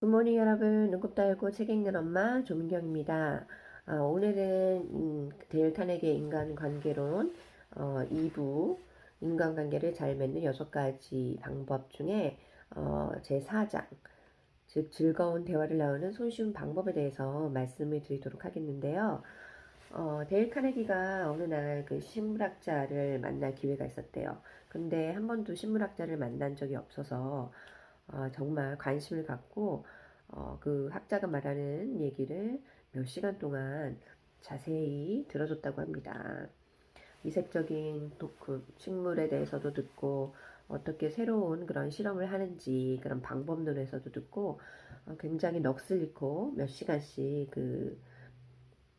굿모닝 여러분, 눈곱 달고 책 읽는 엄마 조민경입니다. 오늘은 데일 카네기의 인간관계론 2부 인간관계를 잘 맺는 6가지 방법 중에 제 4장 즉 즐거운 대화를 나누는 손쉬운 방법에 대해서 말씀을 드리도록 하겠는데요. 데일 카네기가 어느 날 그 식물학자를 만날 기회가 있었대요. 근데 한 번도 식물학자를 만난 적이 없어서 정말 관심을 갖고 그 학자가 말하는 얘기를 몇 시간 동안 자세히 들어줬다고 합니다. 이색적인 그 식물에 대해서도 듣고 어떻게 새로운 그런 실험을 하는지 그런 방법론에서도 듣고 굉장히 넋을 잃고 몇 시간씩 그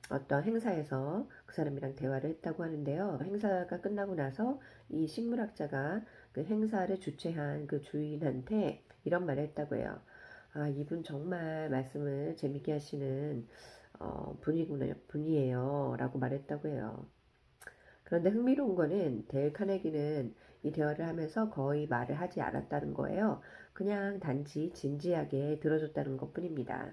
어떤 행사에서 그 사람이랑 대화를 했다고 하는데요. 행사가 끝나고 나서 이 식물학자가 그 행사를 주최한 그 주인한테 이런 말을 했다고 해요. 이분 정말 말씀을 재밌게 하시는 분이에요. 라고 말했다고 해요. 그런데 흥미로운 거는 데일 카네기는 이 대화를 하면서 거의 말을 하지 않았다는 거예요. 그냥 단지 진지하게 들어줬다는 것 뿐입니다.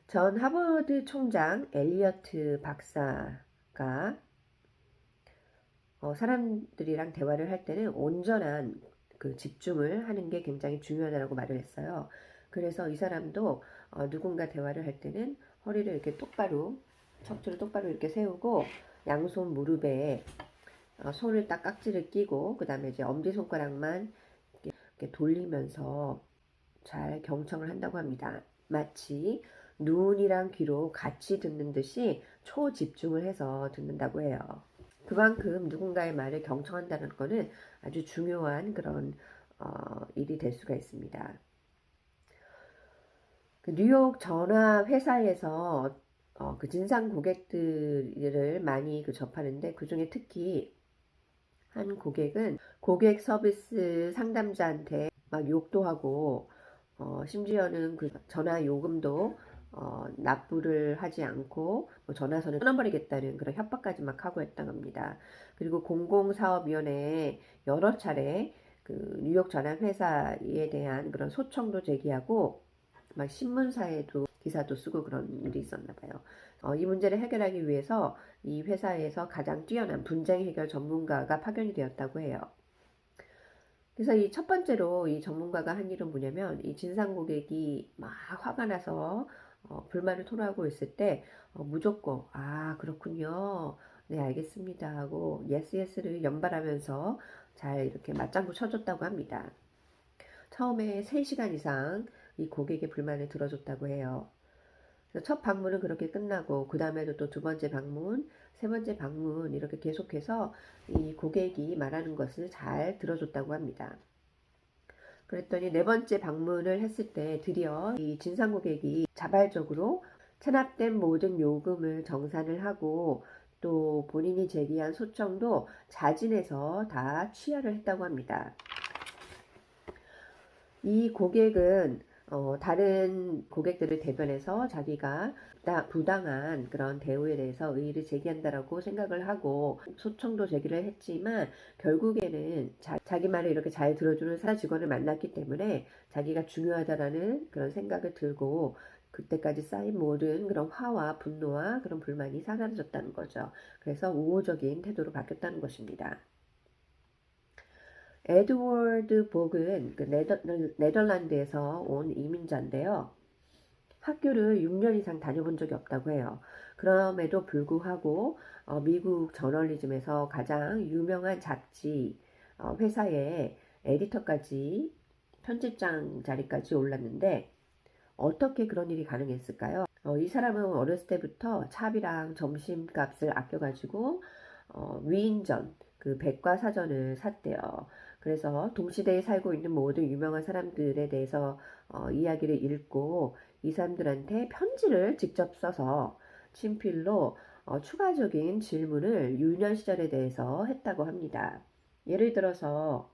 전 하버드 총장 엘리어트 박사가 사람들이랑 대화를 할 때는 온전한 그 집중을 하는 게 굉장히 중요하다고 말을 했어요. 그래서 이 사람도 누군가 대화를 할 때는 허리를 이렇게 똑바로 척추를 똑바로 이렇게 세우고 양손 무릎에 손을 딱 깍지를 끼고 그 다음에 이제 엄지손가락만 이렇게 돌리면서 잘 경청을 한다고 합니다. 마치 눈이랑 귀로 같이 듣는 듯이 초집중을 해서 듣는다고 해요. 그만큼 누군가의 말을 경청한다는 것은 아주 중요한 그런 일이 될 수가 있습니다. 그 뉴욕 전화 회사에서 그 진상 고객들을 많이 접하는데 그 중에 특히 한 고객은 고객 서비스 상담자한테 막 욕도 하고 심지어는 그 전화 요금도 납부를 하지 않고 뭐 전화선을 끊어버리겠다는 그런 협박까지 막 하고 했다고 합니다. 그리고 공공사업위원회에 여러 차례 그 뉴욕 전화 회사에 대한 그런 소청도 제기하고 막 신문사에도 기사도 쓰고 그런 일이 있었나 봐요. 이 문제를 해결하기 위해서 이 회사에서 가장 뛰어난 분쟁 해결 전문가가 파견이 되었다고 해요. 그래서 이 첫 번째로 이 전문가가 한 일은 뭐냐면 이 진상 고객이 막 화가 나서 불만을 토로하고 있을 때 무조건 그렇군요. 네 알겠습니다 하고 예스를 연발하면서 잘 이렇게 맞장구 쳐줬다고 합니다. 처음에 3시간 이상 이 고객의 불만을 들어줬다고 해요. 첫 방문은 그렇게 끝나고 그 다음에도 또 두 번째 방문, 세 번째 방문 이렇게 계속해서 이 고객이 말하는 것을 잘 들어줬다고 합니다. 그랬더니 네 번째 방문을 했을 때 드디어 이 진상 고객이 자발적으로 체납된 모든 요금을 정산을 하고 또 본인이 제기한 소청도 자진해서 다 취하를 했다고 합니다. 이 고객은 다른 고객들을 대변해서 자기가 부당한 그런 대우에 대해서 의의를 제기한다라고 생각을 하고 소청도 제기를 했지만 결국에는 자기 말을 이렇게 잘 들어주는 사내 직원을 만났기 때문에 자기가 중요하다라는 그런 생각을 들고 그때까지 쌓인 모든 그런 화와 분노와 그런 불만이 사라졌다는 거죠. 그래서 우호적인 태도로 바뀌었다는 것입니다. 에드워드 복은 그 네덜란드에서 온 이민자인데요. 학교를 6년 이상 다녀본 적이 없다고 해요. 그럼에도 불구하고 미국 저널리즘에서 가장 유명한 잡지 회사의 에디터까지 편집장 자리까지 올랐는데 어떻게 그런 일이 가능했을까요? 이 사람은 어렸을 때부터 차비랑 점심값을 아껴가지고 위인전 그 백과사전을 샀대요. 그래서 동시대에 살고 있는 모든 유명한 사람들에 대해서 이야기를 읽고 이 사람들한테 편지를 직접 써서 친필로 추가적인 질문을 유년 시절에 대해서 했다고 합니다. 예를 들어서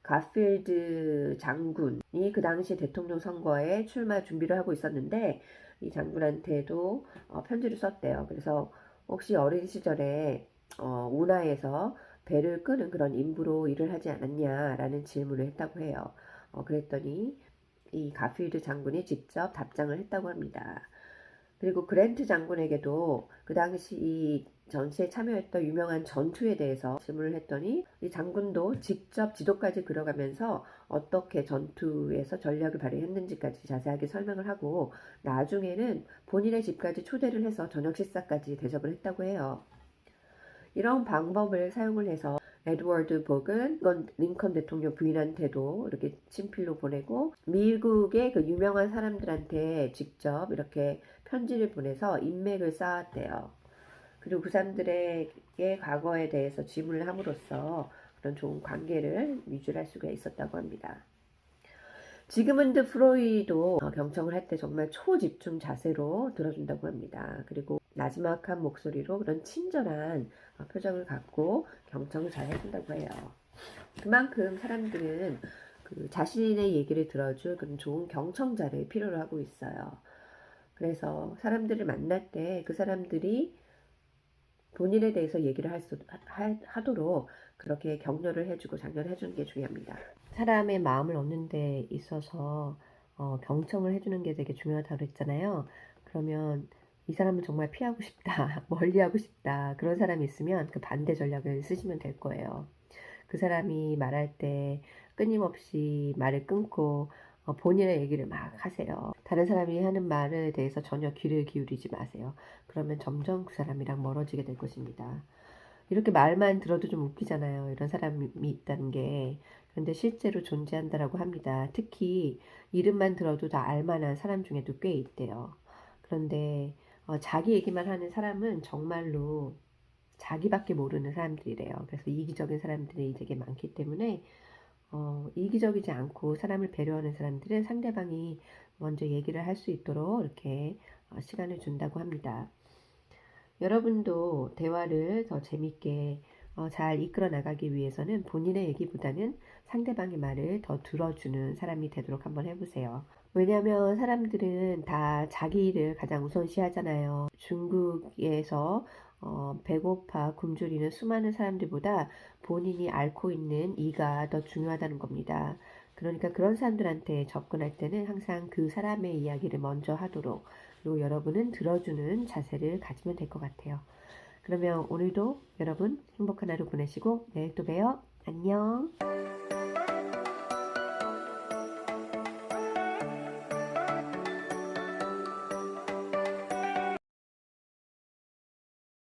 가필드 장군이 그 당시 대통령 선거에 출마 준비를 하고 있었는데 이 장군한테도 편지를 썼대요. 그래서 혹시 어린 시절에 운하에서 배를 끄는 그런 임무로 일을 하지 않았냐라는 질문을 했다고 해요. 그랬더니 이 가필드 장군이 직접 답장을 했다고 합니다. 그리고 그랜트 장군에게도 그 당시 이 전시에 참여했던 유명한 전투에 대해서 질문을 했더니 이 장군도 직접 지도까지 그려가면서 어떻게 전투에서 전략을 발휘했는지까지 자세하게 설명을 하고 나중에는 본인의 집까지 초대를 해서 저녁 식사까지 대접을 했다고 해요. 이런 방법을 사용을 해서 에드워드 복은 링컨 대통령 부인한테도 이렇게 친필로 보내고 미국의 그 유명한 사람들한테 직접 이렇게 편지를 보내서 인맥을 쌓았대요. 그리고 그 사람들에게 과거에 대해서 질문을 함으로써 그런 좋은 관계를 유지할 수가 있었다고 합니다. 지그문드 프로이도 경청을 할 때 정말 초집중 자세로 들어준다고 합니다. 그리고 나지막한 목소리로 그런 친절한 표정을 갖고 경청을 잘 해준다고 해요. 그만큼 사람들은 그 자신의 얘기를 들어줄 그런 좋은 경청자를 필요로 하고 있어요. 그래서 사람들을 만날 때 그 사람들이 본인에 대해서 얘기를 하도록 그렇게 격려를 해주고 장려를 해주는 게 중요합니다. 사람의 마음을 얻는 데 있어서 경청을 해주는 게 되게 중요하다고 했잖아요. 그러면 이 사람은 정말 피하고 싶다, 멀리하고 싶다 그런 사람이 있으면 그 반대 전략을 쓰시면 될 거예요. 그 사람이 말할 때 끊임없이 말을 끊고 본인의 얘기를 막 하세요. 다른 사람이 하는 말에 대해서 전혀 귀를 기울이지 마세요. 그러면 점점 그 사람이랑 멀어지게 될 것입니다. 이렇게 말만 들어도 좀 웃기잖아요. 이런 사람이 있다는 게. 그런데 실제로 존재한다라고 합니다. 특히 이름만 들어도 다 알만한 사람 중에도 꽤 있대요. 그런데 자기 얘기만 하는 사람은 정말로 자기밖에 모르는 사람들이래요. 그래서 이기적인 사람들이 되게 많기 때문에 이기적이지 않고 사람을 배려하는 사람들은 상대방이 먼저 얘기를 할 수 있도록 이렇게 시간을 준다고 합니다. 여러분도 대화를 더 재밌게 잘 이끌어 나가기 위해서는 본인의 얘기보다는 상대방의 말을 더 들어주는 사람이 되도록 한번 해보세요. 왜냐하면 사람들은 다 자기 일을 가장 우선시하잖아요. 중국에서 배고파 굶주리는 수많은 사람들보다 본인이 앓고 있는 이가 더 중요하다는 겁니다. 그러니까 그런 사람들한테 접근할 때는 항상 그 사람의 이야기를 먼저 하도록, 그리고 여러분은 들어주는 자세를 가지면 될 것 같아요. 그러면 오늘도 여러분 행복한 하루 보내시고 내일 또 봬요. 안녕.